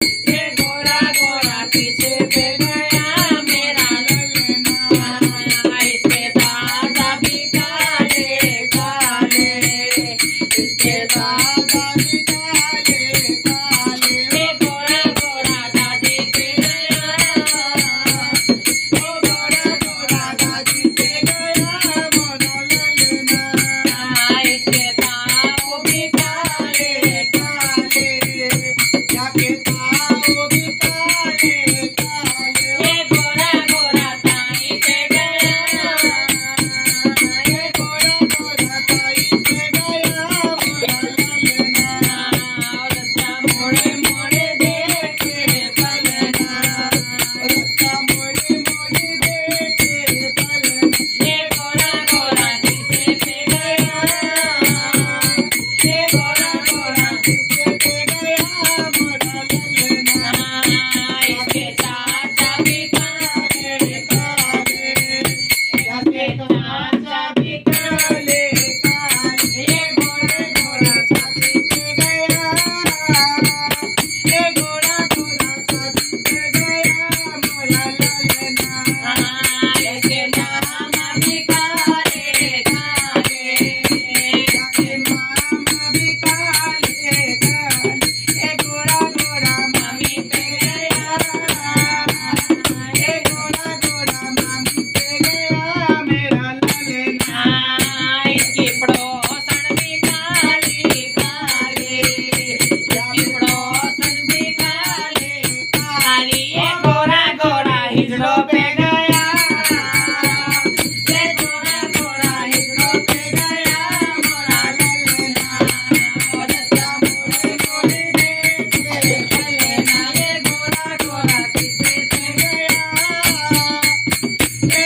ये गोरा गोरा किसे पे गया मेरा ललना, इसके दादा भी काले काले, इसके दादा भी काले काले। ये गोरा गोरा दादी पे गया, ओ गोरा गोरा दादी पे गया मोरा ललना, इसके ताऊ भी काले काले, जाके ताऊ भी काले काले। ये गोरा गोरा ताई पे गया, ये गोरा गोरा ताई पे गया मोरा ललना, रस्ता मोड़े मोड़े देखे पलना, रस्ता मोड़े मोड़े देखे पलना। ये गोरा गोरा किसे पे गया, ये गोरा गोरा किसे पे गया मोरा ललना, इसके चाचा भी काले काले, इसके चाचा भी काले काले। ये गोरा गोरा चाची पे गया, ये गोरा गोरा चाची पे गया मोरा ललना, इसके मामा भी काले काले, इसके मामा भी काले काले। ये गोरा गोरा मामी पे गया, ये गोरा गोरा मामी पे गया मेरा ललना, इसकी पड़ोसन भी काली काली, इसकी पड़ोसन भी काली काली। ये गोरा गोरा हिजड़ों पे गया, ये गोरा गोरा हिजड़ों पे गया मोरा ललना, रस्ता मोड़े मोड़े देखे पलना। ये गोरा गोरा किसे पे गया, ये